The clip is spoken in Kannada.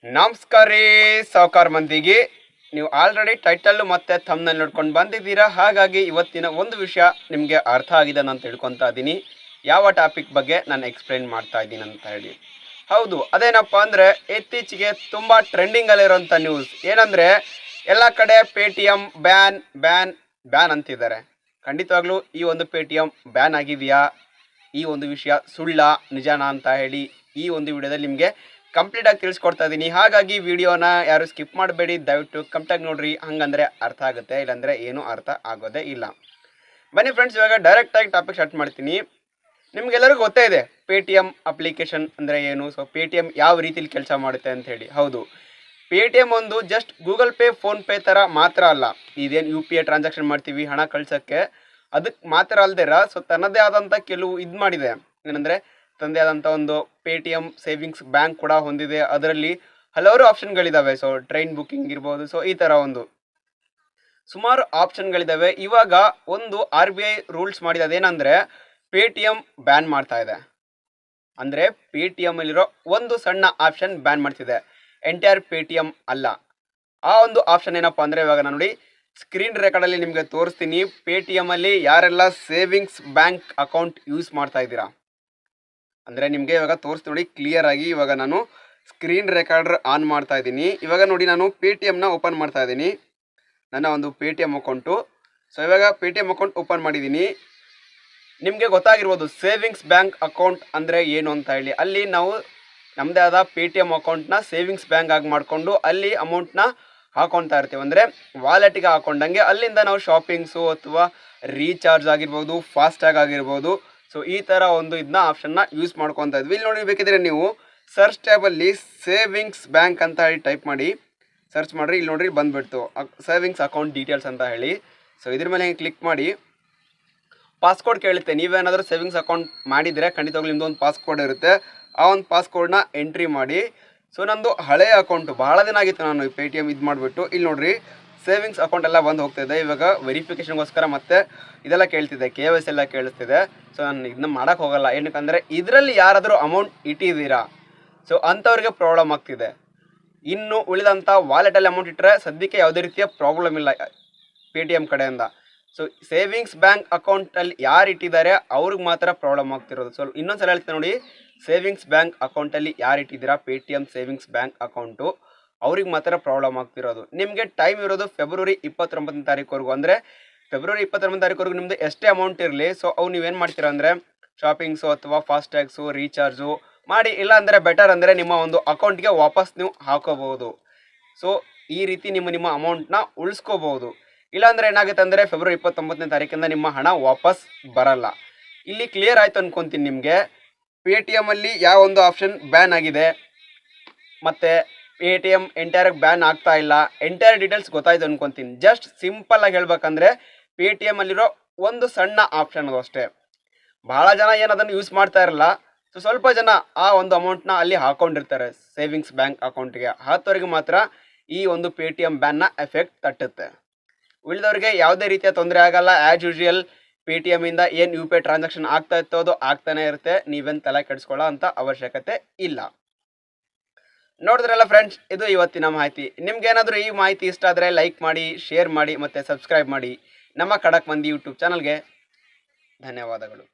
ನಮಸ್ಕಾರ ರೀ ಸಾವುಕಾರ ಮಂದಿಗೆ. ನೀವು ಆಲ್ರೆಡಿ ಟೈಟಲ್ ಮತ್ತು ಥಂಬ್ನೇಲ್ ನೋಡ್ಕೊಂಡು ಬಂದಿದ್ದೀರಾ. ಹಾಗಾಗಿ ಇವತ್ತಿನ ಒಂದು ವಿಷಯ ನಿಮಗೆ ಅರ್ಥ ಆಗಿದೆ ನಾನು ತಿಳ್ಕೊತಾ ಇದ್ದೀನಿ. ಯಾವ ಟಾಪಿಕ್ ಬಗ್ಗೆ ನಾನು ಎಕ್ಸ್ಪ್ಲೈನ್ ಮಾಡ್ತಾ ಇದ್ದೀನಿ ಅಂತ ಹೇಳಿ. ಹೌದು, ಅದೇನಪ್ಪ ಅಂದರೆ ಇತ್ತೀಚೆಗೆ ತುಂಬ ಟ್ರೆಂಡಿಂಗಲ್ಲಿರೋಂಥ ನ್ಯೂಸ್ ಏನಂದರೆ ಎಲ್ಲ ಕಡೆ ಪೇಟಿಎಮ್ ಬ್ಯಾನ್ ಬ್ಯಾನ್ ಬ್ಯಾನ್ ಅಂತಿದ್ದಾರೆ. ಖಂಡಿತವಾಗ್ಲೂ ಈ ಒಂದು ಪೇಟಿಎಮ್ ಬ್ಯಾನ್ ಆಗಿದೆಯಾ, ಈ ಒಂದು ವಿಷಯ ಸುಳ್ಳ ನಿಜಾನಾ ಅಂತ ಹೇಳಿ ಈ ಒಂದು ವಿಡಿಯೋದಲ್ಲಿ ನಿಮಗೆ ಕಂಪ್ಲೀಟಾಗಿ ತಿಳಿಸ್ಕೊಡ್ತಾ ಇದ್ದೀನಿ. ಹಾಗಾಗಿ ವಿಡಿಯೋನ ಯಾರು ಸ್ಕಿಪ್ ಮಾಡಬೇಡಿ, ದಯವಿಟ್ಟು ಕಂಪ್ಲೀಟಾಗಿ ನೋಡ್ರಿ. ಹಂಗಂದರೆ ಅರ್ಥ ಆಗುತ್ತೆ, ಇಲ್ಲಾಂದರೆ ಏನೂ ಅರ್ಥ ಆಗೋದೇ ಇಲ್ಲ. ಬನ್ನಿ ಫ್ರೆಂಡ್ಸ್, ಇವಾಗ ಡೈರೆಕ್ಟಾಗಿ ಟಾಪಿಕ್ ಸ್ಟಾರ್ಟ್ ಮಾಡ್ತೀನಿ. ನಿಮಗೆಲ್ಲರಿಗೂ ಗೊತ್ತೇ ಇದೆ ಪೇಟಿಎಮ್ ಅಪ್ಲಿಕೇಶನ್ ಅಂದರೆ ಏನು, ಸೊ ಪೇಟಿಎಮ್ ಯಾವ ರೀತಿಲಿ ಕೆಲಸ ಮಾಡುತ್ತೆ ಅಂತ ಹೇಳಿ. ಹೌದು, ಪೇಟಿಎಮ್ ಒಂದು ಜಸ್ಟ್ ಗೂಗಲ್ ಪೇ, ಫೋನ್ಪೇ ಥರ ಮಾತ್ರ ಅಲ್ಲ. ಇದೇನು UPI ಟ್ರಾನ್ಸಾಕ್ಷನ್ ಮಾಡ್ತೀವಿ ಹಣ ಕಳ್ಸೋಕ್ಕೆ, ಅದಕ್ಕೆ ಮಾತ್ರ ಅಲ್ದಿರ ಸೊ ತನ್ನದೇ ಆದಂಥ ಕೆಲವು ಇದು ಮಾಡಿದೆ. ಏನಂದರೆ ತಂದೆ ಆದಂಥ ಒಂದು ಪೇಟಿಎಮ್ ಸೇವಿಂಗ್ಸ್ ಬ್ಯಾಂಕ್ ಕೂಡ ಹೊಂದಿದೆ. ಅದರಲ್ಲಿ ಹಲವಾರು ಆಪ್ಷನ್ಗಳಿದ್ದಾವೆ. ಸೊ ಟ್ರೈನ್ ಬುಕ್ಕಿಂಗ್ ಇರ್ಬೋದು, ಸೊ ಈ ಥರ ಒಂದು ಸುಮಾರು ಆಪ್ಷನ್ಗಳಿದ್ದಾವೆ. ಇವಾಗ ಒಂದು RBI ರೂಲ್ಸ್ ಮಾಡಿದೆ. ಅದೇನಂದರೆ ಪೇಟಿಎಮ್ ಬ್ಯಾನ್ ಮಾಡ್ತಾ ಇದೆ. ಅಂದರೆ ಪೇಟಿಎಮ್ಮಲ್ಲಿರೋ ಒಂದು ಸಣ್ಣ ಆಪ್ಷನ್ ಬ್ಯಾನ್ ಮಾಡ್ತಿದೆ, ಎಂಟೈರ್ ಪೇಟಿಎಮ್ ಅಲ್ಲ. ಆ ಒಂದು ಆಪ್ಷನ್ ಏನಪ್ಪ ಅಂದರೆ ಇವಾಗ ನಾನು ನೋಡಿ ಸ್ಕ್ರೀನ್ ರೆಕಾರ್ಡಲ್ಲಿ ನಿಮಗೆ ತೋರಿಸ್ತೀನಿ. ಪೇಟಿಎಮ್ಮಲ್ಲಿ ಯಾರೆಲ್ಲ ಸೇವಿಂಗ್ಸ್ ಬ್ಯಾಂಕ್ ಅಕೌಂಟ್ ಯೂಸ್ ಮಾಡ್ತಾ ಇದ್ದೀರಾ ಅಂದರೆ ನಿಮಗೆ ಇವಾಗ ತೋರಿಸ್ತೀನಿ ನೋಡಿ ಕ್ಲಿಯರ್ ಆಗಿ. ಇವಾಗ ನಾನು ಸ್ಕ್ರೀನ್ ರೆಕಾರ್ಡರ್ ಆನ್ ಮಾಡ್ತಾ ಇದ್ದೀನಿ. ಇವಾಗ ನೋಡಿ ನಾನು ಪೇಟಿಎಮ್ನ ಓಪನ್ ಮಾಡ್ತಾ ಇದ್ದೀನಿ, ನನ್ನ ಒಂದು ಪೇಟಿಎಮ್ ಅಕೌಂಟು. ಸೊ ಇವಾಗ ಪೇಟಿಎಮ್ ಅಕೌಂಟ್ ಓಪನ್ ಮಾಡಿದ್ದೀನಿ. ನಿಮಗೆ ಗೊತ್ತಾಗಿರ್ಬೋದು ಸೇವಿಂಗ್ಸ್ ಬ್ಯಾಂಕ್ ಅಕೌಂಟ್ ಅಂದರೆ ಏನು ಅಂತ ಹೇಳಿ. ಅಲ್ಲಿ ನಾವು ನಮ್ಮದೇ ಆದ ಪೇಟಿಎಮ್ ಅಕೌಂಟ್ನ ಸೇವಿಂಗ್ಸ್ ಬ್ಯಾಂಕ್ ಆಗಿ ಮಾಡಿಕೊಂಡು ಅಲ್ಲಿ ಅಮೌಂಟ್ನ ಹಾಕೊತಾ ಇರ್ತೀವಿ. ಅಂದರೆ ವಾಲೆಟ್ಗೆ ಹಾಕೊಂಡಂಗೆ ಅಲ್ಲಿಂದ ನಾವು ಶಾಪಿಂಗ್ಸು ಅಥವಾ ರೀಚಾರ್ಜ್ ಆಗಿರ್ಬೋದು, ಫಾಸ್ಟ್ಯಾಗ್ ಆಗಿರ್ಬೋದು, ಸೊ ಈ ಥರ ಒಂದು ಇದನ್ನ ಆಪ್ಷನ್ನ ಯೂಸ್ ಮಾಡ್ಕೊತಾ ಇದ್ವಿ. ಇಲ್ಲಿ ನೋಡಿ ಬೇಕಿದ್ರೆ ನೀವು ಸರ್ಚ್ ಟ್ಯಾಬಲ್ಲಿ ಸೇವಿಂಗ್ಸ್ ಬ್ಯಾಂಕ್ ಅಂತ ಹೇಳಿ ಟೈಪ್ ಮಾಡಿ ಸರ್ಚ್ ಮಾಡಿರಿ. ಇಲ್ಲಿ ನೋಡ್ರಿ ಬಂದುಬಿಡ್ತು ಸೇವಿಂಗ್ಸ್ ಅಕೌಂಟ್ ಡೀಟೇಲ್ಸ್ ಅಂತ ಹೇಳಿ. ಸೊ ಇದ್ರ ಮೇಲೆ ಕ್ಲಿಕ್ ಮಾಡಿ ಪಾಸ್ಕೋಡ್ ಕೇಳುತ್ತೆ. ನೀವೇನಾದರೂ ಸೇವಿಂಗ್ಸ್ ಅಕೌಂಟ್ ಮಾಡಿದರೆ ಖಂಡಿತವಾಗ್ಲೂ ನಿಮ್ಮದು ಒಂದು ಪಾಸ್ಕೋಡ್ ಇರುತ್ತೆ. ಆ ಒಂದು ಪಾಸ್ಕೋಡ್ನ ಎಂಟ್ರಿ ಮಾಡಿ. ಸೊ ನಂದು ಹಳೆಯ ಅಕೌಂಟು ಭಾಳ ದಿನ ಆಗಿತ್ತು, ನಾನು ಪೇಟಿಎಮ್ ಇದು ಮಾಡಿಬಿಟ್ಟು ಇಲ್ಲಿ ನೋಡ್ರಿ ಸೇವಿಂಗ್ಸ್ ಅಕೌಂಟ್ ಎಲ್ಲ ಬಂದು ಹೋಗ್ತಾಯಿದೆ. ಇವಾಗ ವೆರಿಫಿಕೇಷನ್ಗೋಸ್ಕರ ಮತ್ತೆ ಇದೆಲ್ಲ ಕೇಳ್ತಿದೆ, KYC ಎಲ್ಲ ಕೇಳಿಸ್ತಿದೆ. ಸೊ ನಾನು ಇದನ್ನ ಮಾಡೋಕ್ಕೆ ಹೋಗಲ್ಲ. ಏನಕ್ಕಂದರೆ ಇದರಲ್ಲಿ ಯಾರಾದರೂ ಅಮೌಂಟ್ ಇಟ್ಟಿದ್ದೀರಾ, ಸೊ ಅಂಥವ್ರಿಗೆ ಪ್ರಾಬ್ಲಮ್ ಆಗ್ತಿದೆ. ಇನ್ನು ಉಳಿದಂಥ ವಾಲೆಟಲ್ಲಿ ಅಮೌಂಟ್ ಇಟ್ಟರೆ ಸದ್ಯಕ್ಕೆ ಯಾವುದೇ ರೀತಿಯ ಪ್ರಾಬ್ಲಮ್ ಇಲ್ಲ ಪೇಟಿಎಮ್ ಕಡೆಯಿಂದ. ಸೊ ಸೇವಿಂಗ್ಸ್ ಬ್ಯಾಂಕ್ ಅಕೌಂಟಲ್ಲಿ ಯಾರು ಇಟ್ಟಿದ್ದಾರೆ ಅವ್ರಿಗೆ ಮಾತ್ರ ಪ್ರಾಬ್ಲಮ್ ಆಗ್ತಿರೋದು. ಸೊ ಇನ್ನೊಂದು ಸಲ ಹೇಳ್ತೀನಿ ನೋಡಿ, ಸೇವಿಂಗ್ಸ್ ಬ್ಯಾಂಕ್ ಅಕೌಂಟಲ್ಲಿ ಯಾರು ಇಟ್ಟಿದ್ದೀರಾ ಪೇಟಿಎಮ್ ಸೇವಿಂಗ್ಸ್ ಬ್ಯಾಂಕ್ ಅಕೌಂಟು, ಅವ್ರಿಗೆ ಮಾತ್ರ ಪ್ರಾಬ್ಲಮ್ ಆಗ್ತಿರೋದು. ನಿಮಗೆ ಟೈಮ್ ಇರೋದು ಫೆಬ್ರವರಿ 29ನೇ ತಾರೀಕುವರೆಗೂ. ಅಂದರೆ ಫೆಬ್ರವರಿ 29ನೇ ತಾರೀಕುವರೆಗೂ ನಿಮ್ಮದು ಎಷ್ಟೇ ಅಮೌಂಟ್ ಇರಲಿ, ಸೊ ಅವು ನೀವೇನು ಮಾಡ್ತೀರಾ ಅಂದರೆ ಶಾಪಿಂಗ್ಸು ಅಥವಾ ಫಾಸ್ಟ್ಯಾಗ್ಸು ರೀಚಾರ್ಜು ಮಾಡಿ, ಇಲ್ಲ ಅಂದರೆ ಬೆಟರ್ ಅಂದರೆ ನಿಮ್ಮ ಒಂದು ಅಕೌಂಟ್ಗೆ ವಾಪಸ್ ನೀವು ಹಾಕೋಬಹುದು. ಸೊ ಈ ರೀತಿ ನಿಮ್ಮ ಅಮೌಂಟ್ನ ಉಳಿಸ್ಕೋಬಹುದು. ಇಲ್ಲಾಂದರೆ ಏನಾಗುತ್ತೆ ಅಂದರೆ ಫೆಬ್ರವರಿ 29ನೇ ತಾರೀಕಿಂದ ನಿಮ್ಮ ಹಣ ವಾಪಸ್ ಬರಲ್ಲ. ಇಲ್ಲಿ ಕ್ಲಿಯರ್ ಆಯಿತು ಅನ್ಕೊತೀನಿ ನಿಮಗೆ. ಪೇಟಿಎಮ್ಮಲ್ಲಿ ಯಾವ ಒಂದು ಆಪ್ಷನ್ ಬ್ಯಾನ್ ಆಗಿದೆ ಮತ್ತು ಪೇಟಿಎಮ್ ಎಂಟೈರಾಗಿ ಬ್ಯಾನ್ ಆಗ್ತಾ ಇಲ್ಲ, ಎಂಟೈರ್ ಡೀಟೇಲ್ಸ್ ಗೊತ್ತಾಯ್ತು ಅನ್ಕೊತೀನಿ. ಜಸ್ಟ್ ಸಿಂಪಲ್ಲಾಗಿ ಹೇಳ್ಬೇಕಂದ್ರೆ ಪೇಟಿಎಮ್ಮಲ್ಲಿರೋ ಒಂದು ಸಣ್ಣ ಆಪ್ಷನ್ ಅದು ಅಷ್ಟೇ. ಭಾಳ ಜನ ಏನು ಅದನ್ನು ಯೂಸ್ ಮಾಡ್ತಾ ಇರಲ್ಲ. ಸೊ ಸ್ವಲ್ಪ ಜನ ಆ ಒಂದು ಅಮೌಂಟ್ನ ಅಲ್ಲಿ ಹಾಕ್ಕೊಂಡಿರ್ತಾರೆ ಸೇವಿಂಗ್ಸ್ ಬ್ಯಾಂಕ್ ಅಕೌಂಟ್ಗೆ. ಅಂಥವ್ರಿಗೆ ಮಾತ್ರ ಈ ಒಂದು ಪೇಟಿಎಮ್ ಬ್ಯಾನ್ನ ಎಫೆಕ್ಟ್ ತಟ್ಟುತ್ತೆ. ಉಳಿದವ್ರಿಗೆ ಯಾವುದೇ ರೀತಿಯ ತೊಂದರೆ ಆಗಲ್ಲ. ಆ್ಯಸ್ ಯೂಶುವಲ್ ಪೇಟಿಎಮ್ಮಿಂದ ಏನು UPI ಟ್ರಾನ್ಸಾಕ್ಷನ್ ಆಗ್ತಾ ಇತ್ತೋ ಅದು ಆಗ್ತಾನೆ ಇರುತ್ತೆ. ನೀವೇನು ತಲೆ ಕೆಡಿಸ್ಕೊಳ್ಳೋ ಅಂಥ ಅವಶ್ಯಕತೆ ಇಲ್ಲ. ನೋಡಿದ್ರಲ್ಲ ಫ್ರೆಂಡ್ಸ್, ಇದು ಇವತ್ತಿನ ಮಾಹಿತಿ. ನಿಮ್ಗೇನಾದರೂ ಈ ಮಾಹಿತಿ ಇಷ್ಟ ಆದರೆ ಲೈಕ್ ಮಾಡಿ, ಶೇರ್ ಮಾಡಿ ಮತ್ತು ಸಬ್ಸ್ಕ್ರೈಬ್ ಮಾಡಿ ನಮ್ಮ ಖಡಕ್ ಮಂದಿ ಯೂಟ್ಯೂಬ್ ಚಾನಲ್ಗೆ. ಧನ್ಯವಾದಗಳು.